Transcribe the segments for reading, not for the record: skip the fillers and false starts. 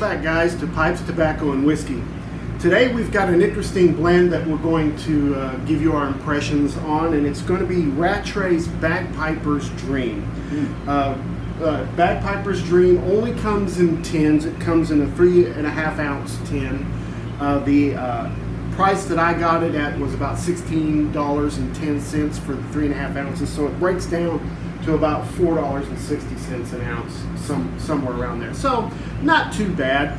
back, guys, to Pipes, Tobacco, and Whiskey. Today we've got an interesting blend that we're going to give you our impressions on, and it's going to be Rattray's Bagpiper's Dream. Bagpiper's Dream only comes in tins. It comes in a 3.5 ounce tin. The price that I got it at was about $16.10 for the 3.5 ounces, so it breaks down to about $4.60 an ounce, somewhere around there. So not too bad.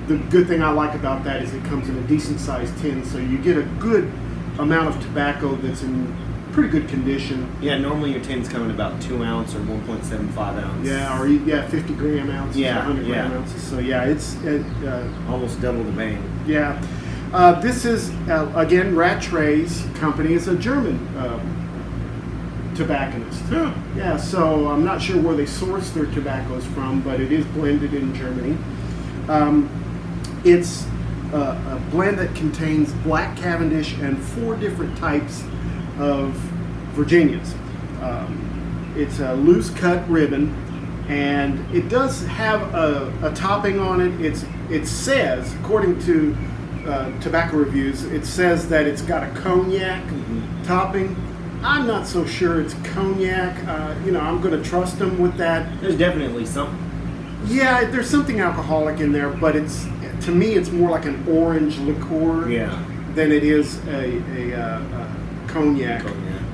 The good thing I like about that is it comes in a decent sized tin, so you get a good amount of tobacco that's in pretty good condition. Yeah, normally your tins come in about 2 ounce or 1.75 ounce. Yeah, or 50 gram ounces, 100 gram ounces. So yeah, it's almost double the bang. Yeah. This is again Rattray's company. It's a German tobacconist. Yeah, so I'm not sure where they source their tobaccos from, but it is blended in Germany. It's a blend that contains black Cavendish and 4 different types of Virginias. It's a loose cut ribbon, and it does have a topping on it. It says, according to tobacco reviews, it says that it's got a cognac topping. I'm not so sure it's cognac. I'm going to trust them with that. There's definitely something. Yeah, there's something alcoholic in there, but to me it's more like an orange liqueur than it is a cognac.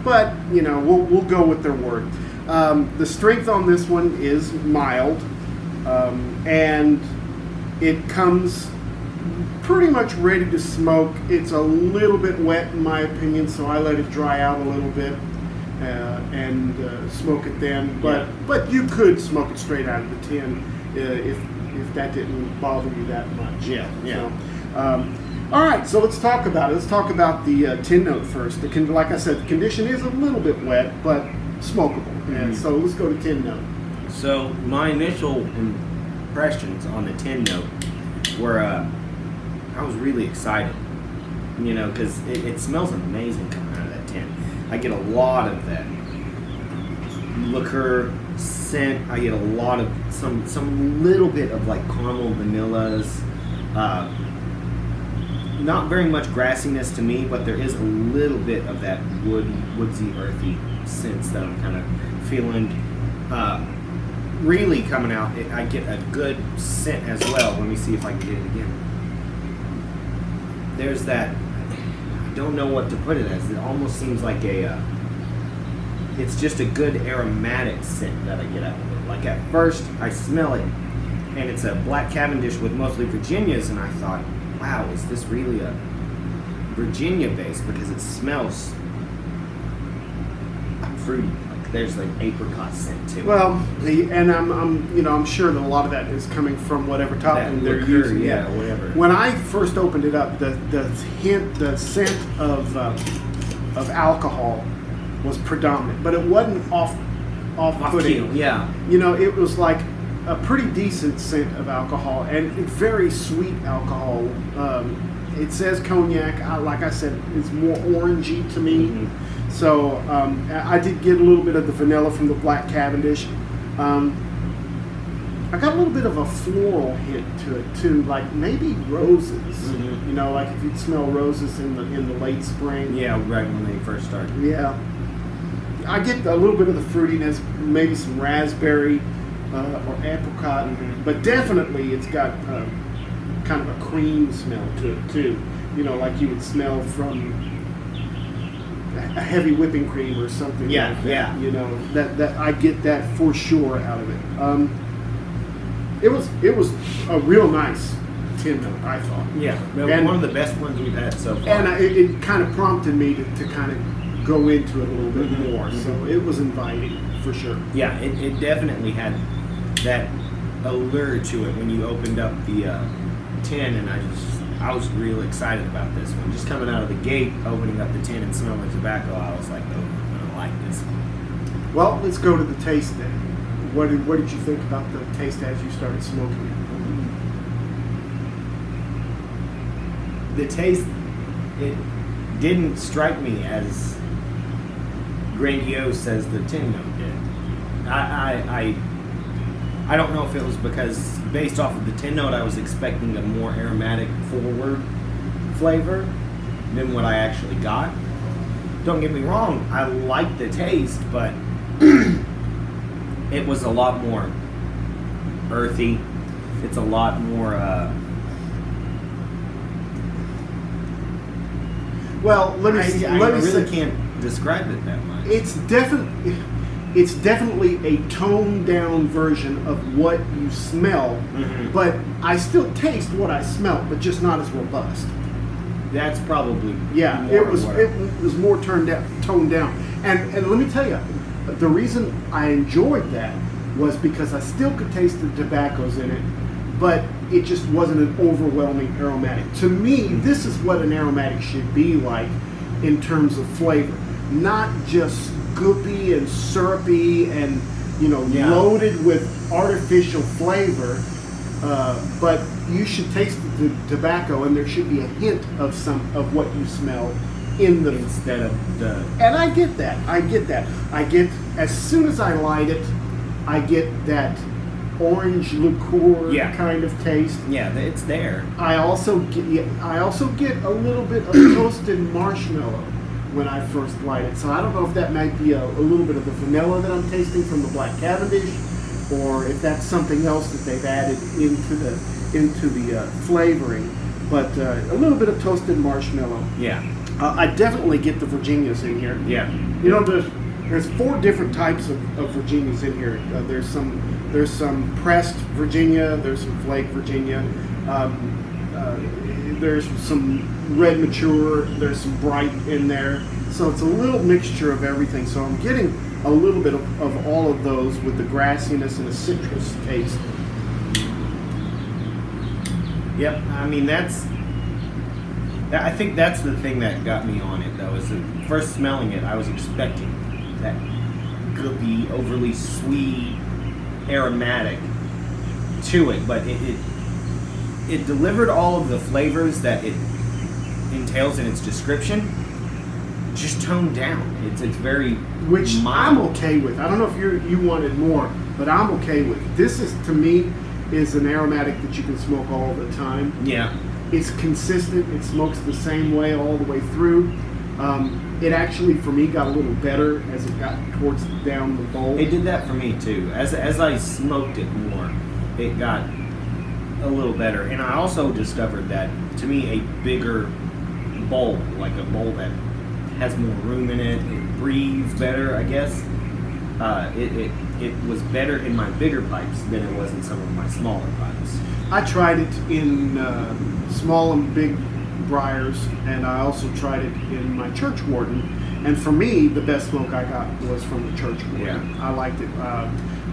But we'll go with their word. The strength on this one is mild, and it comes pretty much ready to smoke. It's a little bit wet in my opinion, so I let it dry out a little bit and smoke it then. But you could smoke it straight out of the tin if that didn't bother you that much. So, all right, so let's talk about it. Let's talk about the tin note first. Like I said, the condition is a little bit wet, but smokable. And so let's go to tin note. So my initial impressions on the tin note were I was really excited, because it smells amazing coming out of that tin. I get a lot of that liqueur scent. I get a lot of some little bit of like caramel vanillas. Not very much grassiness to me, but there is a little bit of that woodsy, earthy sense that I'm kind of feeling. Really coming out. I get a good scent as well. Let me see if I can get it again. There's that, I don't know what to put it as. It almost seems like it's just a good aromatic scent that I get out of it. Like at first I smell it and it's a black Cavendish with mostly Virginias, and I thought, wow, is this really a Virginia base? Because it smells fruity. There's like apricot scent to it. Well, I'm sure that a lot of that is coming from whatever topping they're using. Yeah, whatever. When I first opened it up, the scent of alcohol was predominant, but it wasn't off-putting. Yeah. It was like a pretty decent scent of alcohol, and very sweet alcohol. It says cognac. Like I said, it's more orangey to me. So I did get a little bit of the vanilla from the black Cavendish. I got a little bit of a floral hint to it too, like maybe roses. Like if you'd smell roses in the late spring. Yeah, right when they first start. Yeah, I get a little bit of the fruitiness, maybe some raspberry or apricot, but definitely it's got kind of a cream smell to it too. Like you would smell from a heavy whipping cream or something. Like that. That I get that for sure out of it. It was a real nice tin note, I thought. Yeah, and one of the best ones we've had so far. And it kind of prompted me to kind of go into it a little bit more. So it was inviting for sure. Yeah, it definitely had that allure to it when you opened up the tin, and I was real excited about this one. Just coming out of the gate, opening up the tin and smelling the tobacco, I was like, oh, I'm going to like this one. Well, let's go to the taste then. What did you think about the taste as you started smoking it? The taste, it didn't strike me as grandiose as the tin note did. I don't know if it was because based off of the 10 note, I was expecting a more aromatic forward flavor than what I actually got. Don't get me wrong, I like the taste, but it was a lot more earthy. It's a lot more well, let me I let me really say, can't describe it that much. it's definitely a toned down version of what you smell, but I still taste what I smell, but just not as robust. That's probably Yeah, more it was more toned down. And let me tell you, the reason I enjoyed that was because I still could taste the tobaccos in it, but it just wasn't an overwhelming aromatic. To me, this is what an aromatic should be like in terms of flavor. Not just goopy and syrupy and loaded with artificial flavor, but you should taste the tobacco and there should be a hint of some of what you smell in the instead of the. And I get that. I get as soon as I light it, I get that orange liqueur kind of taste. Yeah, it's there. I also get a little bit of toasted marshmallow when I first light it. So I don't know if that might be a little bit of the vanilla that I'm tasting from the Black Cavendish, or if that's something else that they've added into the flavoring. But a little bit of toasted marshmallow. Yeah. I definitely get the Virginias in here. Yeah. There's 4 different types of Virginias in here. There's some pressed Virginia. There's some flake Virginia. There's some red mature. There's some bright in there. So it's a little mixture of everything. So I'm getting a little bit of all of those with the grassiness and the citrus taste. Yep. I mean, I think that's the thing that got me on it, though, is that first smelling it, I was expecting that goopy, overly sweet, aromatic to it, but it delivered all of the flavors that it entails in its description, just toned down. It's very which mild. I'm okay with. I don't know if you wanted more, but I'm okay with. This is, to me, is an aromatic that you can smoke all the time. Yeah. It's consistent. It smokes the same way all the way through. It actually, for me, got a little better as it got towards down the bowl. It did that for me too. As I smoked it more, it got a little better. And I also discovered that, to me, a bigger bowl, like a bowl that has more room in it, it breathes better, I guess. It was better in my bigger pipes than it was in some of my smaller pipes. I tried it in small and big briars, and I also tried it in my church warden. And for me, the best smoke I got was from the church warden. Yeah. I liked it.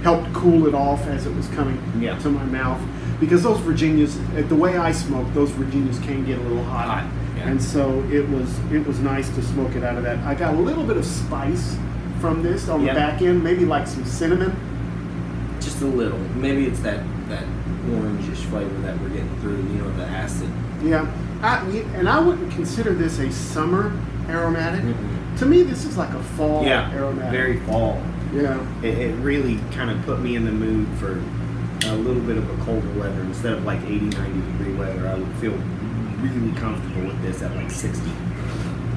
Helped cool it off as it was coming to my mouth. Because those Virginias, the way I smoke, those Virginias can get a little hot. Yeah. And so it was nice to smoke it out of that. I got a little bit of spice from this on the back end, maybe like some cinnamon. Just a little. Maybe it's that orangish flavor that we're getting through, the acid. Yeah, and I wouldn't consider this a summer aromatic. Mm-hmm. To me, this is like a fall aromatic. Very fall. Yeah. It really kind of put me in the mood for a little bit of a colder weather. Instead of like 80, 90 degree weather, I would feel really comfortable with this at like 60.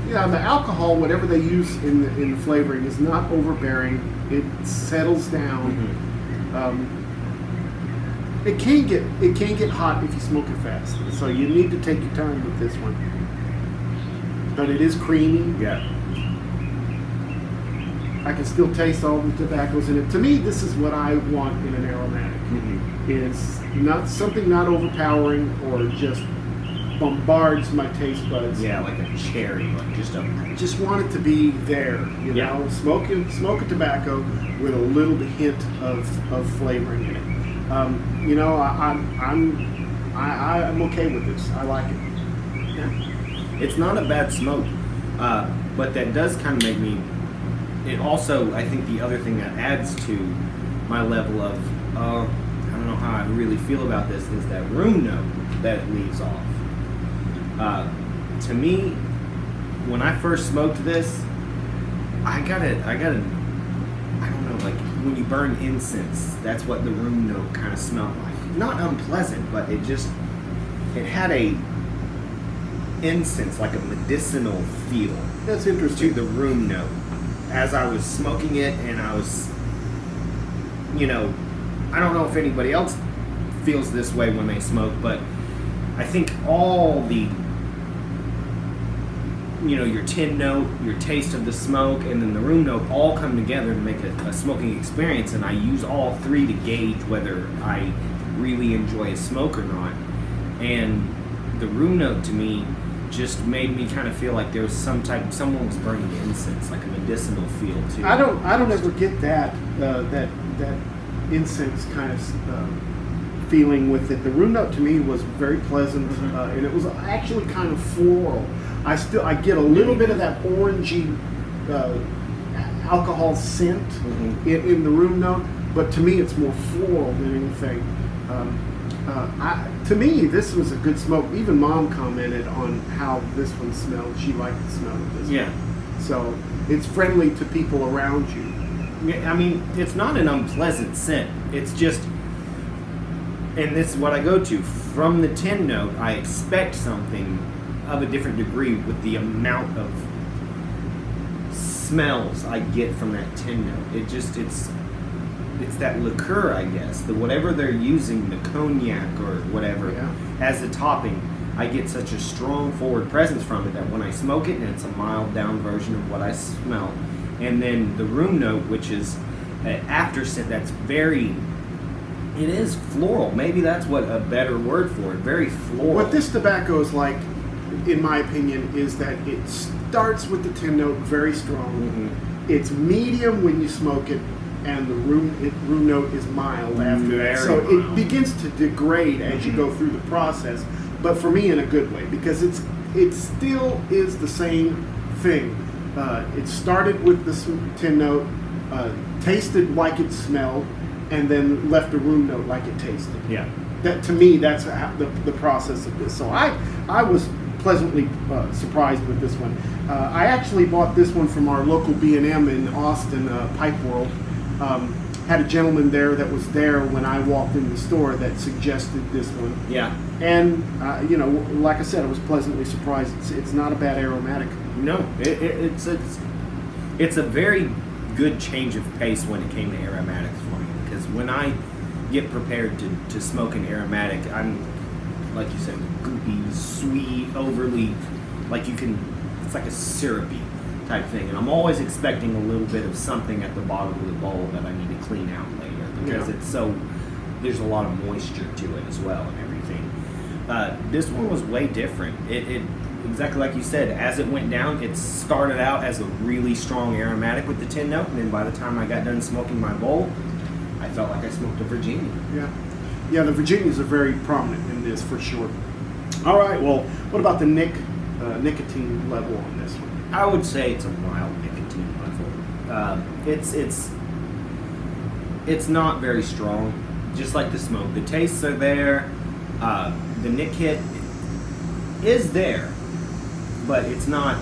Yeah, the alcohol, whatever they use in the flavoring, is not overbearing. It settles down. Mm-hmm. It can get hot if you smoke it fast. So you need to take your time with this one. But it is creamy. Yeah. I can still taste all the tobaccos in it. To me, this is what I want in an aromatic. Mm-hmm. It's not something not overpowering or just bombards my taste buds. Yeah, like a cherry, like just want it to be there, know. Smoke a tobacco with a little bit hint of flavoring in it. I'm okay with this. I like it. Yeah. It's not a bad smoke, but that does kind of make me. It also, I think, the other thing that adds to my level of, I don't know how I really feel about this, is that room note that it leaves off. To me, when I first smoked this, I don't know, like when you burn incense, that's what the room note kind of smelled like. Not unpleasant, but it had a incense, like a medicinal feel. That's interesting. To the room note. As I was smoking it, and I was, I don't know if anybody else feels this way when they smoke, but I think all the, your tin note, your taste of the smoke, and then the room note all come together to make a smoking experience, and I use all three to gauge whether I really enjoy a smoke or not. And the room note to me just made me kind of feel like there was someone was burning incense, like a medicinal feel too. I don't ever get that incense kind of feeling with it. The room note to me was very pleasant, and it was actually kind of floral. I get a little bit of that orangey alcohol scent in the room note, but to me it's more floral than anything. To me, this was a good smoke. Even Mom commented on how this one smelled. She liked the smell of this one. So it's friendly to people around you. Yeah, I mean, it's not an unpleasant scent. It's just, and this is what I go to. From the tin note, I expect something of a different degree with the amount of smells I get from that tin note. It's that liqueur, I guess. Whatever they're using, the cognac or whatever, as a topping, I get such a strong forward presence from it that when I smoke it, and it's a mild down version of what I smell. And then the room note, which is an after scent that's it is floral. Maybe that's what a better word for it. Very floral. What this tobacco is like, in my opinion, is that it starts with the tin note very strong. It's medium when you smoke it, and the room note is mild after that. So it begins to degrade as you go through the process, but for me in a good way, because it still is the same thing. It started with the tin note, tasted like it smelled, and then left a room note like it tasted. Yeah. That, to me, that's the process of this. So I was pleasantly surprised with this one. I actually bought this one from our local B&M in Austin, Pipe World. Had a gentleman there that was there when I walked in the store that suggested this one. Yeah. And, like I said, I was pleasantly surprised. It's not a bad aromatic. No, it's a very good change of pace when it came to aromatics for me. Because when I get prepared to smoke an aromatic, I'm, like you said, goopy, sweet, overly, it's like a syrupy type thing, and I'm always expecting a little bit of something at the bottom of the bowl that I need to clean out later, because there's a lot of moisture to it as well and everything. This one was way different. It exactly like you said, as it went down, it started out as a really strong aromatic with the tin note, and then by the time I got done smoking my bowl, I felt like I smoked a Virginia. Yeah, the Virginias are very prominent in this for sure. All right, well, what about the nicotine level on this one? I would say it's a mild nicotine level. It's not very strong, just like the smoke. The tastes are there. The nic hit is there, but it's not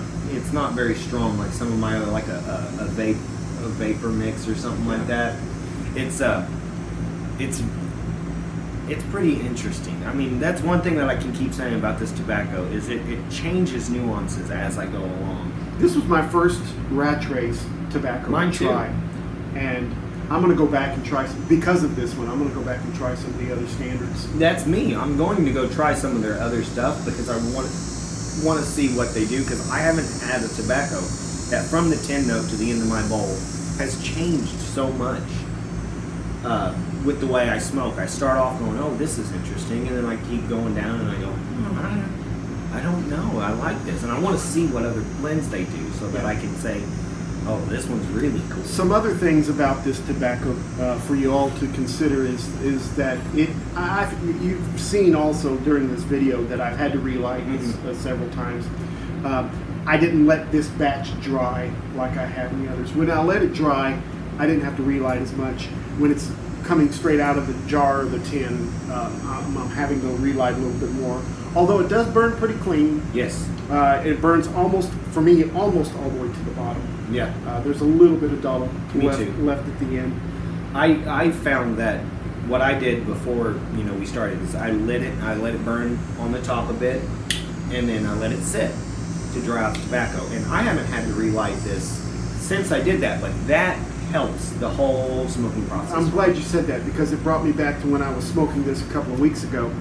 very strong like some of my other, like a vapor mix or something like that. It's pretty interesting. I mean, that's one thing that I can keep saying about this tobacco is it changes nuances as I go along. This was my first Rattray's tobacco Mine to try, and I'm going to go back and try some, because of this one. I'm going to go back and try some of the other standards. That's me. I'm going to go try some of their other stuff because I want to see what they do, because I haven't had a tobacco that from the tin note to the end of my bowl has changed so much. With the way I smoke, I start off going, "Oh, this is interesting," and then I keep going down, and I go, "I don't know. I like this," and I want to see what other blends they do so that I can say, "Oh, this one's really cool." Some other things about this tobacco for you all to consider is that you've seen also during this video that I've had to relight this several times. I didn't let this batch dry like I have in the others. When I let it dry, I didn't have to relight as much. When it's coming straight out of the jar or the tin, I'm having to relight a little bit more. Although it does burn pretty clean. Yes. It burns almost all the way to the bottom. Yeah. There's a little bit of dull Me left too. at the end. I found that what I did before we started is I let it burn on the top a bit, and then I let it sit to dry out the tobacco. And I haven't had to relight this since I did that, but that helps the whole smoking process. I'm glad you said that, because it brought me back to when I was smoking this a couple of weeks ago.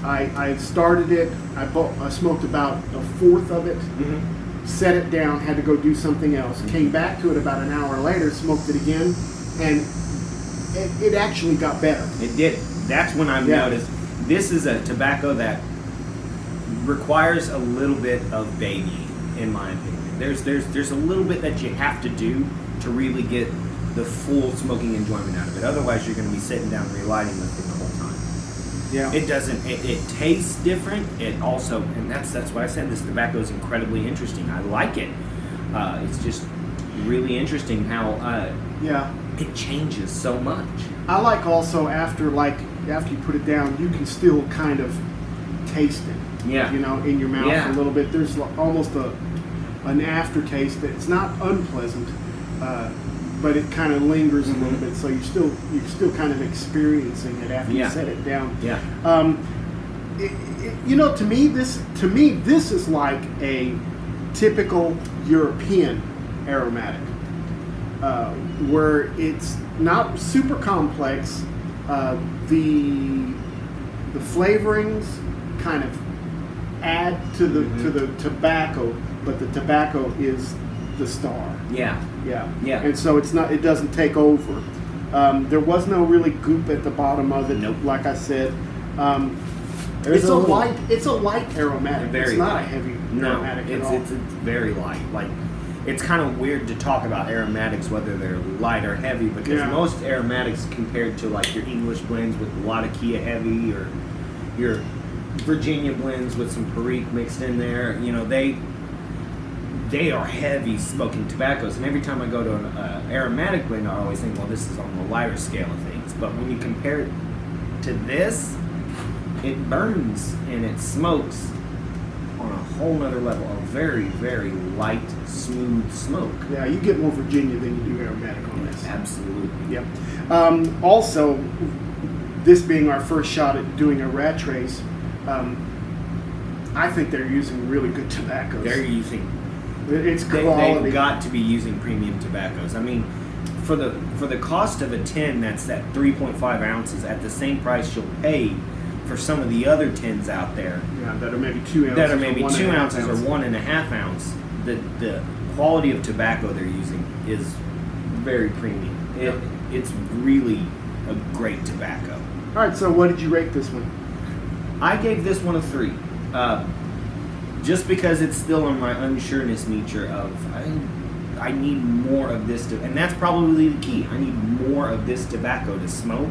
I started it. I smoked about a fourth of it. Set it down. Had to go do something else. Came back to it about an hour later. Smoked it again, and it actually got better. It did. That's when I've noticed this is a tobacco that requires a little bit of babying, in my opinion. There's a little bit that you have to do to really get the full smoking enjoyment out of it. Otherwise, you're going to be sitting down relighting the thing the whole time. Yeah. It doesn't. It tastes different. It also, and that's why I said this tobacco is incredibly interesting. I like it. It's just really interesting how it changes so much. I like also after you put it down, you can still kind of taste it. Yeah. In your mouth a little bit. There's almost an aftertaste that's not unpleasant, but it kind of lingers a little bit. So you're still kind of experiencing it after you set it down. Yeah. To me this is like a typical European aromatic, where it's not super complex. The flavorings kind of add to the tobacco, but the tobacco is the star. Yeah. And so it doesn't take over. There was no really goop at the bottom of it. Nope. Like I said, it's a light aromatic. Very it's not light. a heavy No, aromatic at all. it's very light. Like, it's kind of weird to talk about aromatics, whether they're light or heavy, because most aromatics, compared to like your English blends with a lot of Kia heavy, or your Virginia blends with some Perique mixed in there, they are heavy smoking tobaccos. And every time I go to an aromatic blend, I always think, well, this is on the lighter scale of things. But when you compare it to this, it burns and it smokes on a whole nother level. A very, very light, smooth smoke. Yeah, you get more Virginia than you do aromatic on this. Absolutely. Yep. Also, this being our first shot at doing a Rattrays, I think they're using really good tobaccos. They're using. It's quality. They've got to be using premium tobaccos. I mean, for the cost of a tin that's at 3.5 ounces, at the same price you'll pay for some of the other tins out there. Yeah, that are maybe 2 ounces. That are maybe 2 ounces or 1.5 ounce. The quality of tobacco they're using is very premium. It's really a great tobacco. All right, so what did you rate this one? I gave this one a 3. Just because it's still on my unsureness meter of I need more of this, and that's probably the key. I need more of this tobacco to smoke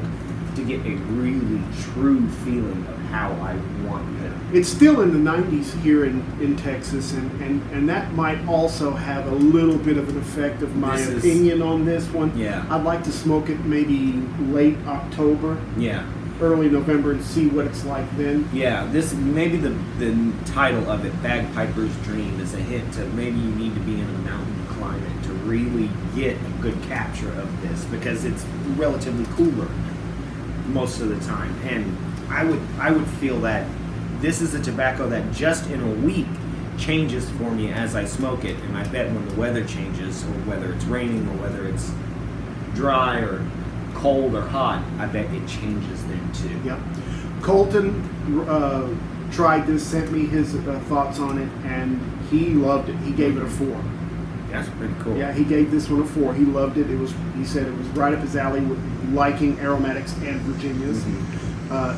to get a really true feeling of how I want it. It's still in the 90s here in Texas, and that might also have a little bit of an effect of my opinion on this one. Yeah. I'd like to smoke it maybe late October. Yeah. Early November and see what it's like then. Yeah, this maybe the title of it, Bagpiper's Dream, is a hint to maybe you need to be in a mountain climate to really get a good capture of this, because it's relatively cooler most of the time. And I would feel that this is a tobacco that just in a week changes for me as I smoke it, and I bet when the weather changes, or whether it's raining or whether it's dry or cold or hot, I bet it changes then too. Yep. Colton tried this, sent me his thoughts on it, and he loved it. He gave it a 4. That's pretty cool. Yeah, he gave this one a 4. He loved it. He said it was right up his alley with liking aromatics and Virginias.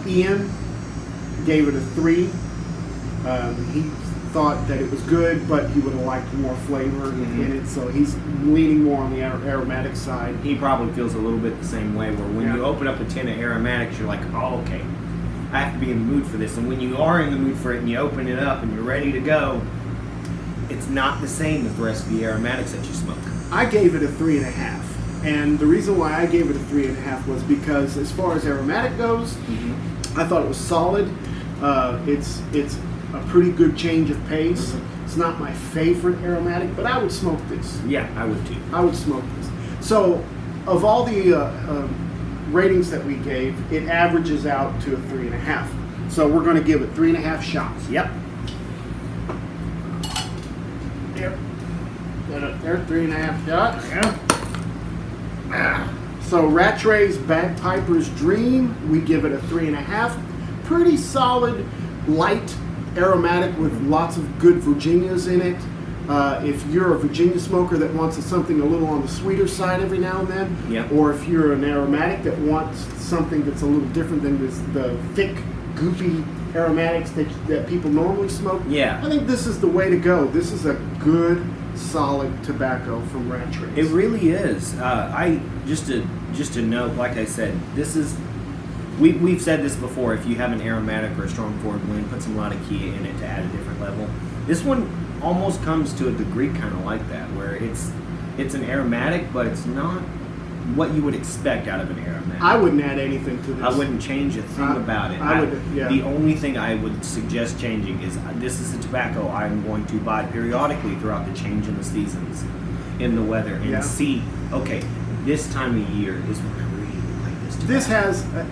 Ian gave it a 3. He thought that it was good, but he would have liked more flavor in it, so he's leaning more on the aromatic side. He probably feels a little bit the same way, where when you open up a tin of aromatics, you're like, oh, okay, I have to be in the mood for this. And when you are in the mood for it and you open it up and you're ready to go, it's not the same as the rest of the aromatics that you smoke. I gave it a 3.5, and the reason why I gave it a 3.5 was because as far as aromatic goes, I thought it was solid. It's a pretty good change of pace. It's not my favorite aromatic, but I would smoke this. Yeah, I would too. I would smoke this. So of all the ratings that we gave, it averages out to a 3.5. So we're going to give it 3.5 shots. Yep. Yep. Got it there, 3.5 shots. Yeah. So Rattray's Bagpiper's Dream, we give it a 3.5. Pretty solid, light aromatic with lots of good Virginias in it. If you're a Virginia smoker that wants something a little on the sweeter side every now and then, yep. or if you're an aromatic that wants something that's a little different than the thick, goopy aromatics that people normally smoke, yeah, I think this is the way to go. This is a good, solid tobacco from Rattray. It really is. Just to note, like I said, this is. We've said this before. If you have an aromatic or a strong forward blend, put some Latakia in it to add a different level. This one almost comes to a degree kind of like that, where it's an aromatic, but it's not what you would expect out of an aromatic. I wouldn't add anything to this. I wouldn't change a thing about it. Yeah. The only thing I would suggest changing is this is a tobacco I'm going to buy periodically throughout the change in the seasons, in the weather, and see, okay, this time of year is when I really like this tobacco.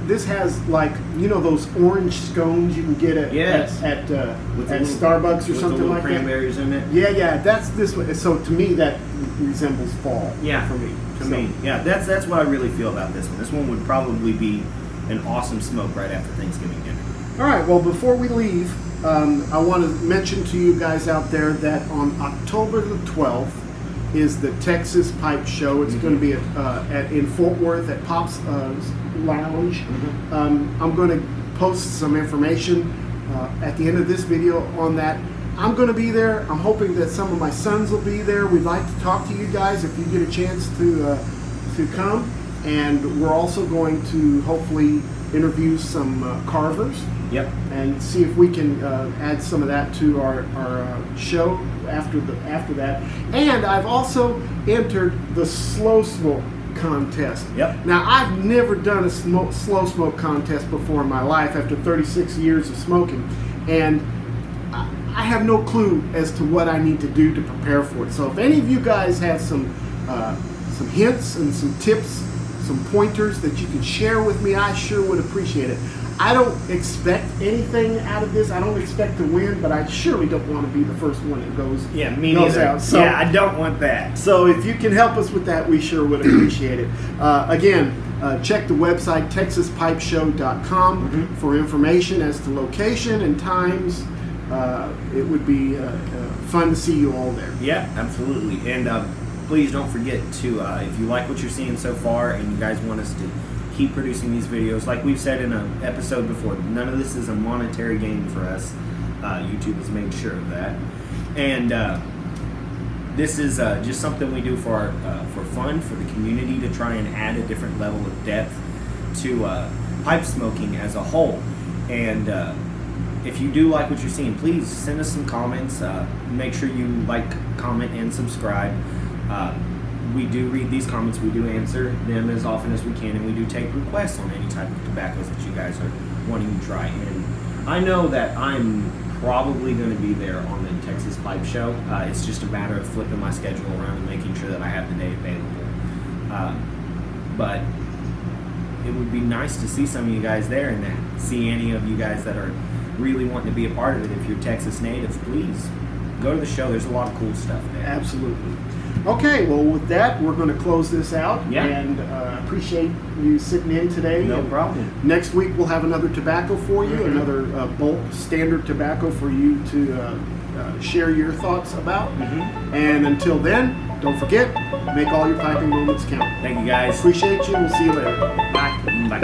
This has like, you know, those orange scones you can get at Starbucks or something like that. With cranberries in it. Yeah, that's this one. So to me, that resembles fall. Yeah, for me. Yeah, that's what I really feel about this one. This one would probably be an awesome smoke right after Thanksgiving dinner. All right. Well, before we leave, I want to mention to you guys out there that on October the 12th is the Texas Pipe Show. It's going to be in Fort Worth at Pop's Lounge. I'm going to post some information at the end of this video on that. I'm going to be there. I'm hoping that some of my sons will be there. We'd like to talk to you guys if you get a chance to come. And we're also going to hopefully interview some carvers. Yep. And see if we can add some of that to our show after that. And I've also entered the slow smoke contest. Yep. Now I've never done a slow smoke contest before in my life after 36 years of smoking, and I have no clue as to what I need to do to prepare for it. So if any of you guys have some hints and some tips, some pointers that you can share with me, I sure would appreciate it. I don't expect anything out of this. I don't expect to win, but I surely don't want to be the first one that goes out. So, yeah, I don't want that. So if you can help us with that, we sure would appreciate it. Again, check the website texaspipeshow.com for information as to location and times. It would be fun to see you all there. Yeah, absolutely. And please don't forget to, if you like what you're seeing so far and you guys want us to keep producing these videos, like we've said in an episode before, none of this is a monetary gain for us. YouTube has made sure of that. And this is just something we do for fun, for the community, to try and add a different level of depth to pipe smoking as a whole. And if you do like what you're seeing, please send us some comments. Make sure you like, comment, and subscribe. We do read these comments. We do answer them as often as we can, and we do take requests on any type of tobaccos that you guys are wanting to try. And I know that I'm probably going to be there on the Texas Pipe Show. It's just a matter of flipping my schedule around and making sure that I have the day available. But it would be nice to see some of you guys there, and see any of you guys that are really wanting to be a part of it. If you're Texas natives, please go to the show. There's a lot of cool stuff there. Absolutely. Okay, well, with that, we're going to close this out. Yeah. And appreciate you sitting in today. No problem. Next week, we'll have another tobacco for you, another bulk standard tobacco for you to share your thoughts about. And until then, don't forget, make all your piping moments count. Thank you, guys. Appreciate you. We'll see you later. Bye. Bye.